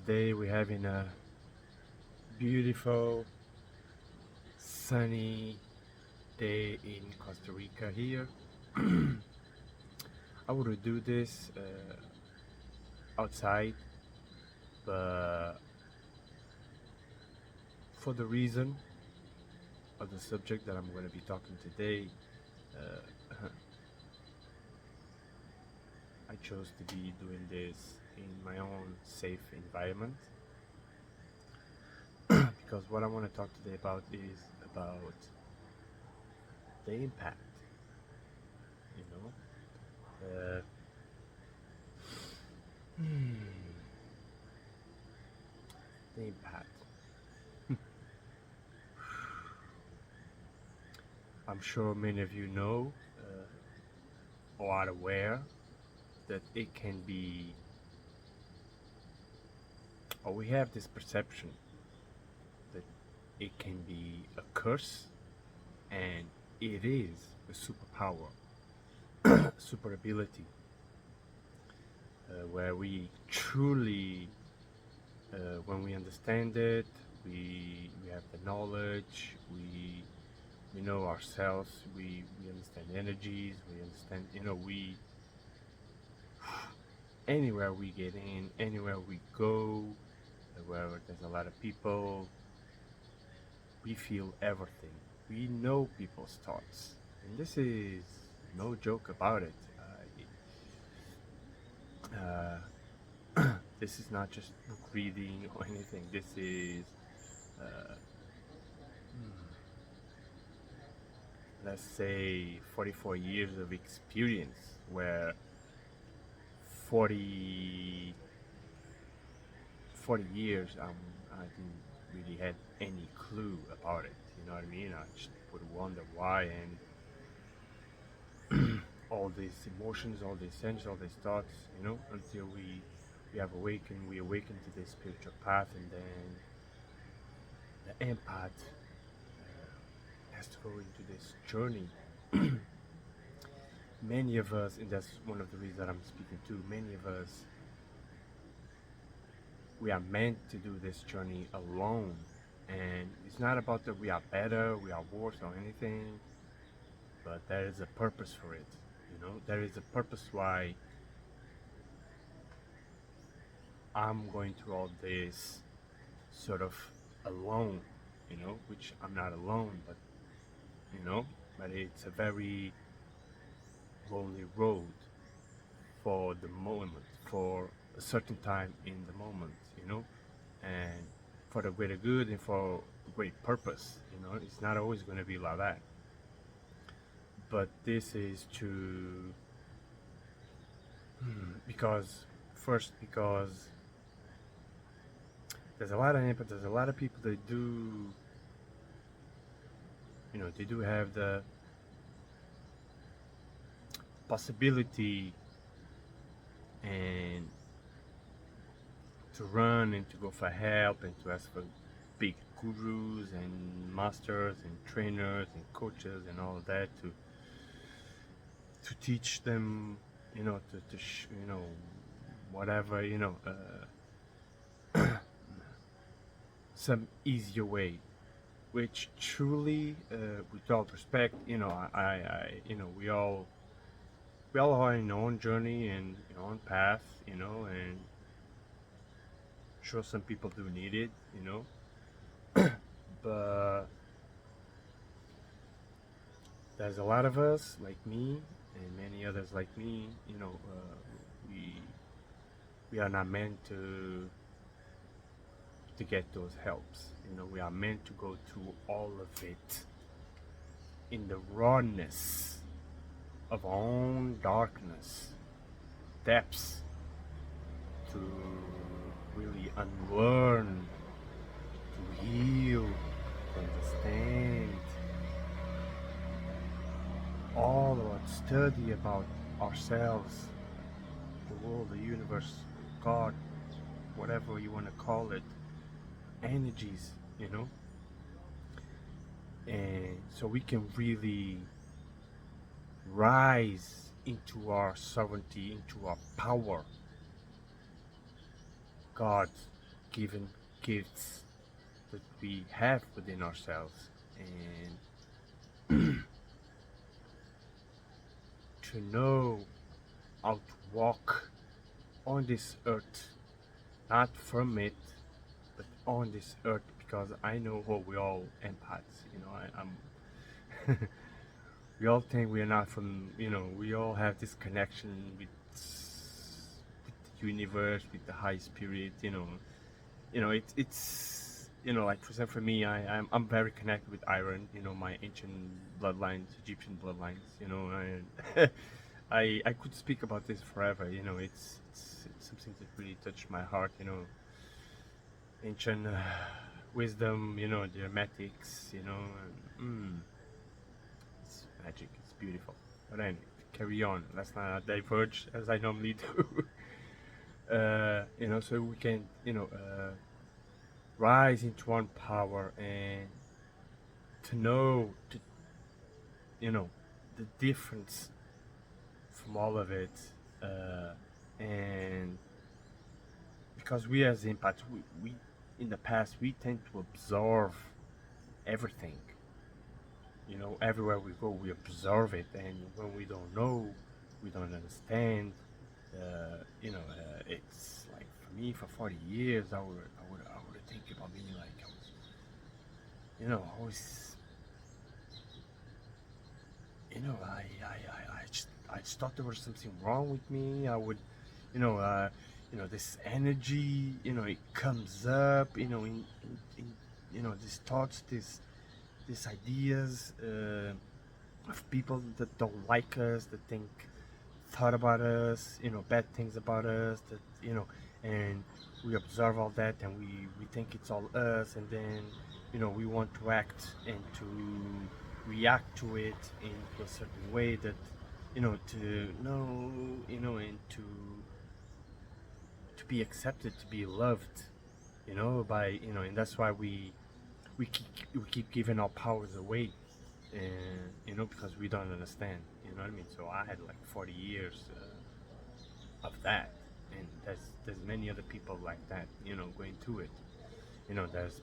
Today we're having a beautiful sunny day in Costa Rica here. I would do this outside, but for the reason of the subject that I'm going to be talking today, uh, I chose to be doing this in my own safe environment because what I want to talk today about is about the impact, you know. Uh, the impact. I'm sure many of you know or are aware that it can be, or we have this perception that it can be a curse, and it is a superpower, super ability, where we truly, when we understand it, we have the knowledge, we know ourselves, we understand energies, we understand, we anywhere we get in, anywhere we go, wherever there's a lot of people, we feel everything. We know people's thoughts, and this is no joke about it. This is not just book reading or anything. This is, uh, let's say, 44 years of experience, where 40, 40 years I didn't really had any clue about it. You know what I mean? I just would wonder why, and all these emotions, all these senses, all these thoughts, until we have awakened, we awaken to this spiritual path, and then the empath has to go into this journey. Many of us, and that's one of the reasons that I'm speaking to, many of us, we are meant to do this journey alone. And it's not about that we are better, we are worse or anything, but there is a purpose for it. There is a purpose why I'm going through all this sort of alone, which I'm not alone, but it's a very lonely road for the moment, for a certain time in the moment, and for the greater good and for great purpose, it's not always going to be like that. But this is to, because there's a lot of input, there's a lot of people that do, they do have the possibility and to run and to go for help and to ask for big gurus and masters and trainers and coaches and all of that to teach them, whatever, some easier way, which truly, with all respect, we all are in our own journey and our own path, and sure some people do need it, but there's a lot of us like me and many others like me, we are not meant to get those helps. We are meant to go through all of it in the rawness of our own darkness, depths, to really unlearn, to heal, to understand all about study about ourselves, the world, the universe, God, whatever you want to call it, energies, and so we can really rise into our sovereignty, into our power. God given gifts that we have within ourselves, and to know how to walk on this earth, not from it, but on this earth, because I know what we all empaths, I'm we all think we are not from, we all have this connection with the universe, with the high spirit, it's like for example for me, I'm very connected with iron, my ancient bloodlines, Egyptian bloodlines, and I could speak about this forever, it's something that really touched my heart, ancient wisdom, the hermetics, it's magic, it's beautiful. But anyway, carry on, let's not diverge as I normally do. So we can, rise into one power and to know you know the difference from all of it, uh, and because we as empaths, we in the past we tend to absorb everything, everywhere we go we observe it, and when we don't know, we don't understand, it's like for me for 40 years I would think about me like I was, always, I just thought there was something wrong with me. I would, you know, uh, this energy, it comes up, these thoughts, these ideas of people that don't like us, that think thought about us, bad things about us, that and we observe all that, and we think it's all us, and then we want to act and to react to it into a certain way that to know, and to be accepted, to be loved, by and that's why we keep giving our powers away, and because we don't understand, what I mean. So I had like 40 years of that, and there's many other people like that, going through it. There's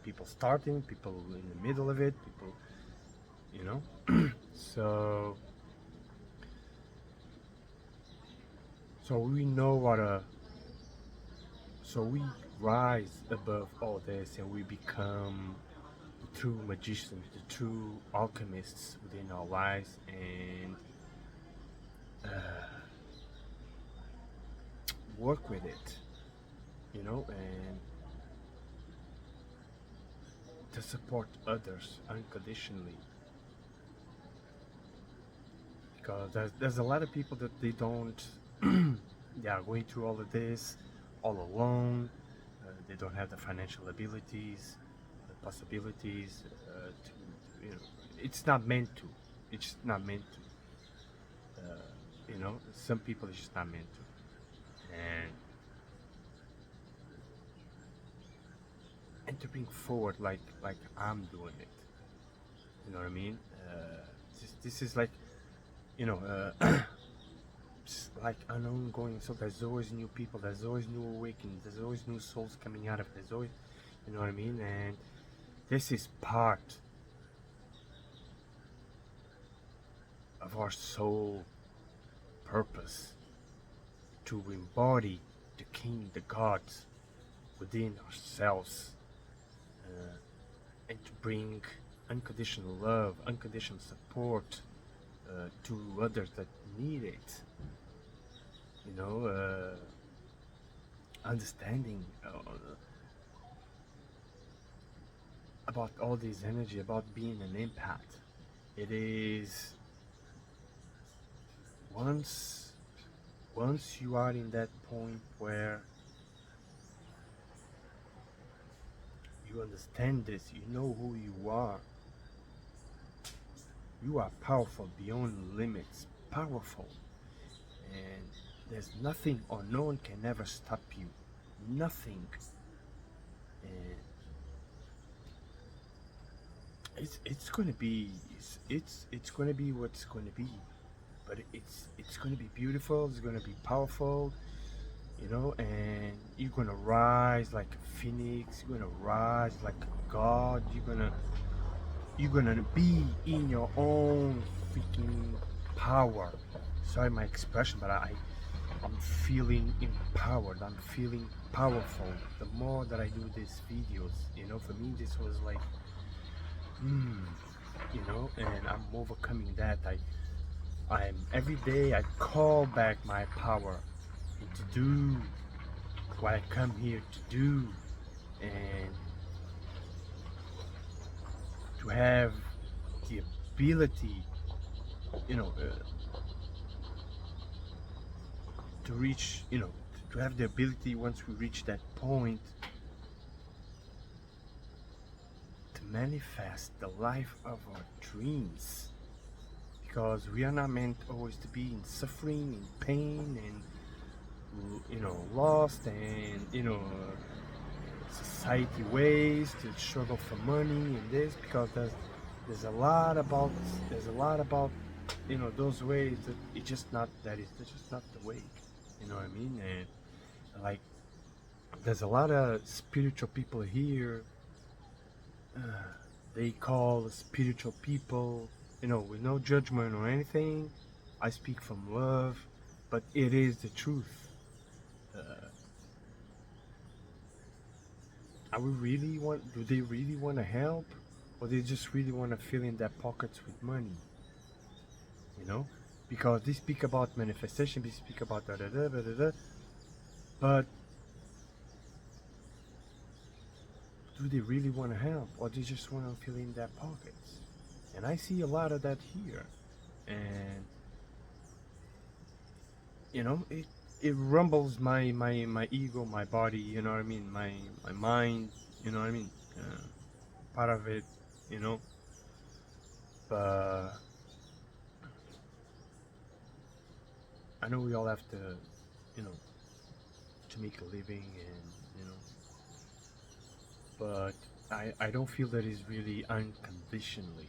people starting, people in the middle of it, people, so we know what a so we rise above all this, and we become the true magicians, the true alchemists within our lives, and work with it, and to support others unconditionally. Because there's a lot of people that they don't, they are going through all of this all alone. They don't have the financial abilities, the possibilities it's not meant to. It's not meant to. Some people it's just not meant to. And to bring forward like I'm doing it. You know what I mean? This is like, it's like an ongoing. So there's always new people. There's always new awakenings. There's always new souls coming out of it. There's always, you know what I mean? And this is part of our soul purpose, to embody the king, the gods within ourselves, and to bring unconditional love, unconditional support to others that need it. Understanding about all this energy, about being an empath. It is once you are in that point where you understand this, you know who you are. You are powerful beyond limits, powerful, and there's nothing or no one can ever stop you. Nothing. And it's gonna be it's gonna be what's gonna be, but it's gonna be beautiful. It's gonna be powerful. you know, and you're gonna rise like a phoenix. You're gonna rise like a god. You're gonna be in your own freaking power. Sorry my expression, but I'm feeling empowered. I'm feeling powerful. The more that I do these videos, for me this was like, hmm, and I'm overcoming that. I'm every day I call back my power and to do what I come here to do, and to have the ability, you know, uh, to reach, to have the ability once we reach that point to manifest the life of our dreams. Because we are not meant always to be in suffering, in pain, and lost, and society ways to struggle for money and this, because there's a lot about those ways that it's just not the way. You know what I mean? And like, there's a lot of spiritual people here. uh, they call spiritual people, with no judgment or anything. I speak from love, but it is the truth. uh, do they really want to help, or they just really want to fill in their pockets with money? you know because they speak about manifestation, they speak about da da da da da da, but do they really want to help, or they just want to fill in their pockets? And I see a lot of that here. And it rumbles my ego, my body, what I mean, my mind, what I mean, part of it, you know but I know we all have you know to make a living, and but I don't feel that it's really unconditionally.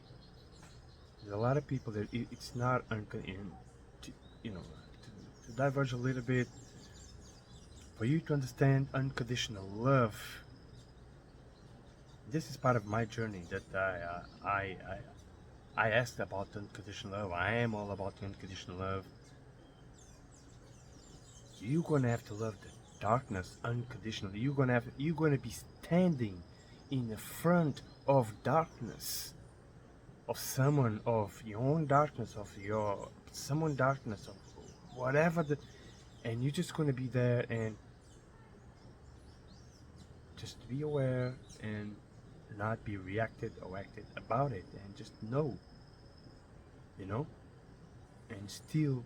There's a lot of people that it's not to, to diverge a little bit, for you to understand unconditional love. This is part of my journey that I asked about unconditional love. I am all about unconditional love. You're gonna have to love the darkness unconditionally. You're gonna be standing in the front of darkness, of someone, of your own darkness, of your someone darkness, of whatever and you're just gonna be there, and just be aware, and not be reacted or acted about it, and just know, you know, and still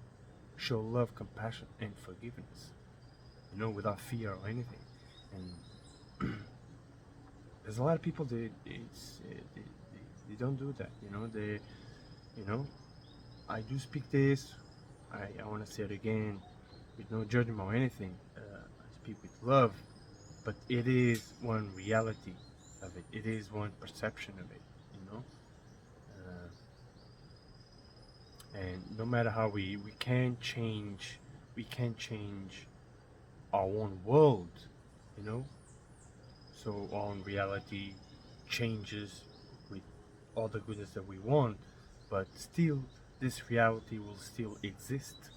show love, compassion, and forgiveness, without fear or anything. And there's a lot of people they don't do that. You know, I do speak this. I want to say it again, with no judgment or anything. I speak with love, but it is one reality of it. It is one perception of it. You know, and no matter how we can change our own world. You know, so our own reality changes with all the goodness that we want, but still, this reality will still exist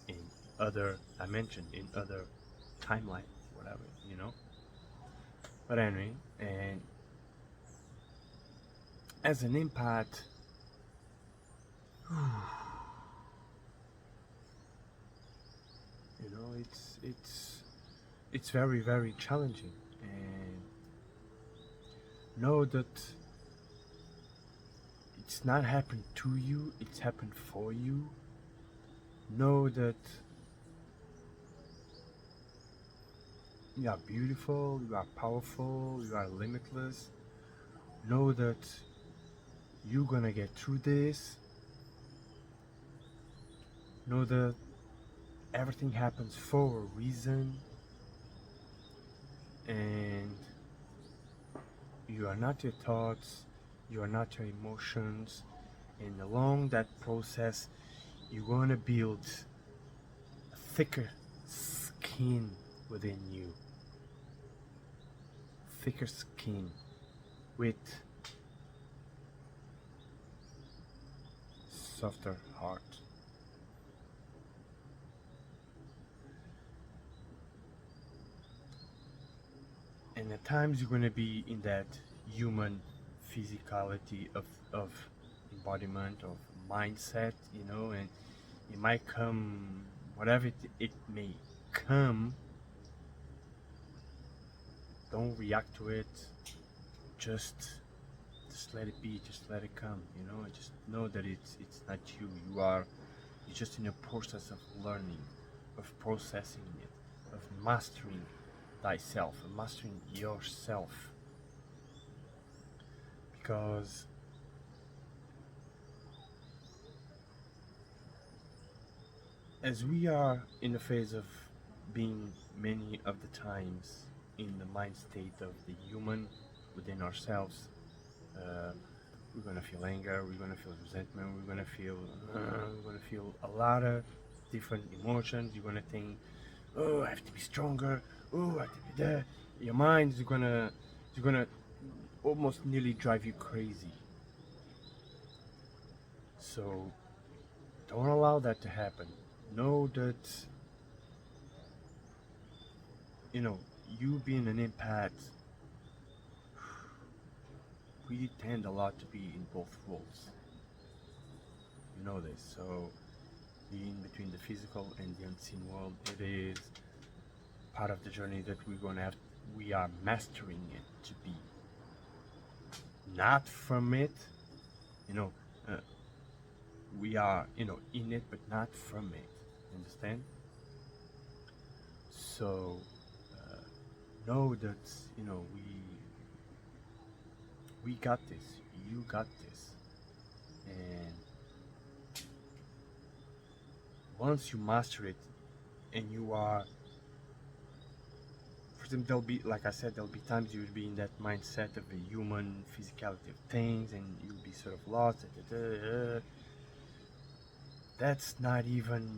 in other dimension, in other timeline, whatever. But anyway, and as an empath, it's very, very challenging. And know that it's not happened to you, it's happened for you. Know that you are beautiful, you are powerful, you are limitless. Know that you're gonna get through this. Know that everything happens for a reason, and you are not your thoughts, you are not your emotions, and along that process, you're gonna build a thicker skin. skin within you, thicker skin with softer heart. And at times you're gonna be in that human physicality of embodiment of mindset, and it might come whatever it may come. Don't react to it. Just just let it be. Just let it come. Just know that it's not you. You're just in a process of learning, of processing it, of mastering thyself, of mastering yourself. Because as we are in the phase of being many of the times in the mind state of the human within ourselves, uh, we're gonna feel anger, we're gonna feel resentment, we're gonna feel a lot of different emotions. You're gonna think, oh, I have to be stronger. Oh, I have to be there. Your mind is gonna almost nearly drive you crazy. So don't allow that to happen. Know that you know you being an empath, we tend a lot to be in both worlds. You know this. So being between the physical and the unseen world, it is part of the journey that we are mastering it to be. Not from it, you know, uh, we are, in it, but not from it. Understand? So uh, know that, we got this. You got this. And once you master it, and you are, for them, there'll be, like I said, there'll be times you'll be in that mindset of the human physicality of things, and you'll be sort of lost. That's not even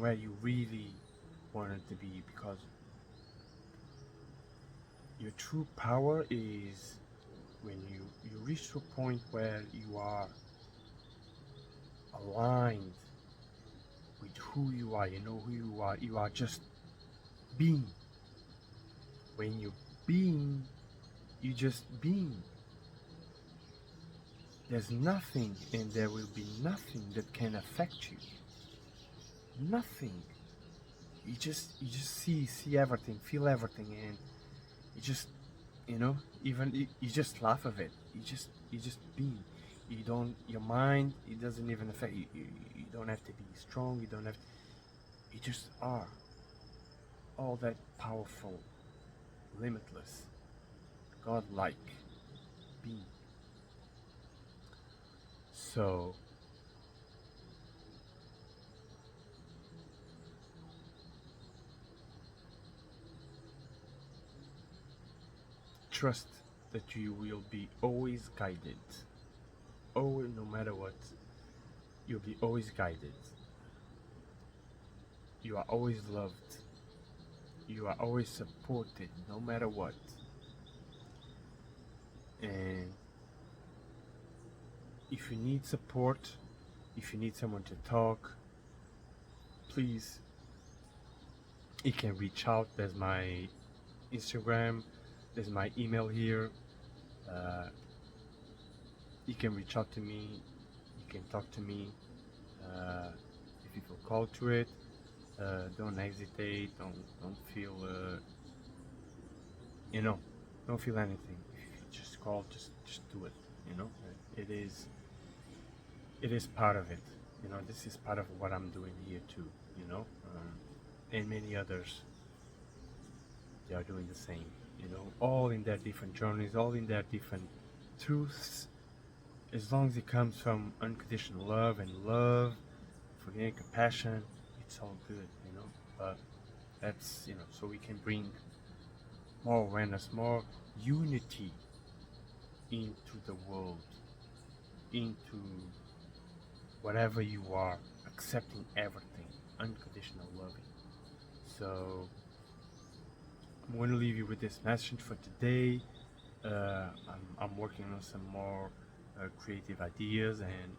where you really wanted to be, because your true power is when you reach to a point where you are aligned with who you are. You know who you are. You are just being. When you're being, you just being. There's nothing, and there will be nothing that can affect you. Nothing. You just see everything, feel everything, and you just, even you just laugh of it. You just be. You don't, your mind, it doesn't even affect you. You don't have to be strong. You don't have, you just are all that powerful, limitless, godlike being. So trust that you will be always guided. Always, no matter what, you'll be always guided. You are always loved. You are always supported, no matter what. And if you need support, if you need someone to talk, please, you can reach out. There's my Instagram, there's my email here. Uh, you can reach out to me, you can talk to me. Uh, if you feel called to it, don't hesitate. Don't feel you know don't feel anything. If you just call, just do it. It is part of it. This is part of what I'm doing here too. And many others, they are doing the same. All in their different journeys, all in their different truths. As long as it comes from unconditional love and love, forgetting compassion, it's all good. But that's so we can bring more awareness, more unity into the world, into whatever you are, accepting everything, unconditional loving. So I'm going to leave you with this message for today. I'm working on some more creative ideas, and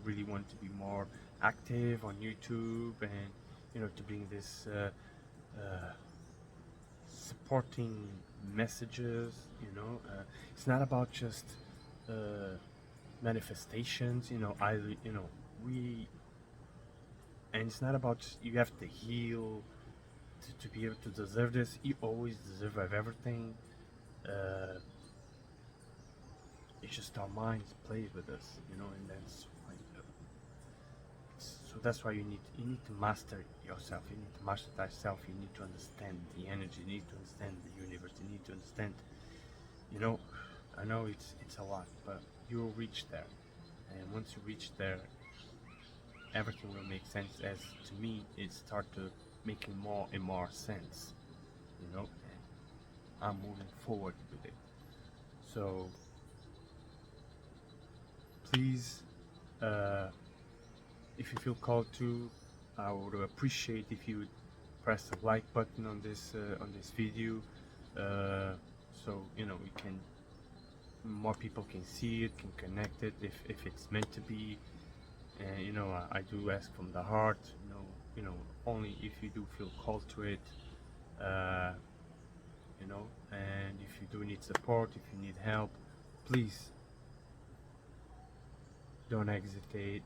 really want to be more active on YouTube, and to bring this supporting messages. It's not about just uh, manifestations. We and it's not about just you have to heal to be able to deserve this. You always deserve everything. Uh, it's just our minds play with us, and that's why. So that's why you need to master yourself. You need to master thyself. You need to understand the energy. You need to understand the universe. You need to understand. You know, I know it's a lot, but you'll reach there. And once you reach there, everything will make sense. As to me, it start to making more and more sense. And I'm moving forward with it. So please, uh, if you feel called to, I would appreciate if you would press the like button on this video, so we can more people can see it, can connect it if it's meant to be. And I do ask from the heart, only if you do feel called to it, uh, and if you do need support, if you need help, please don't hesitate,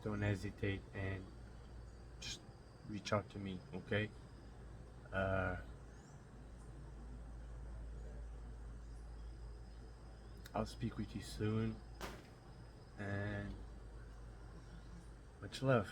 and just reach out to me, okay? uh, I'll speak with you soon, and much love.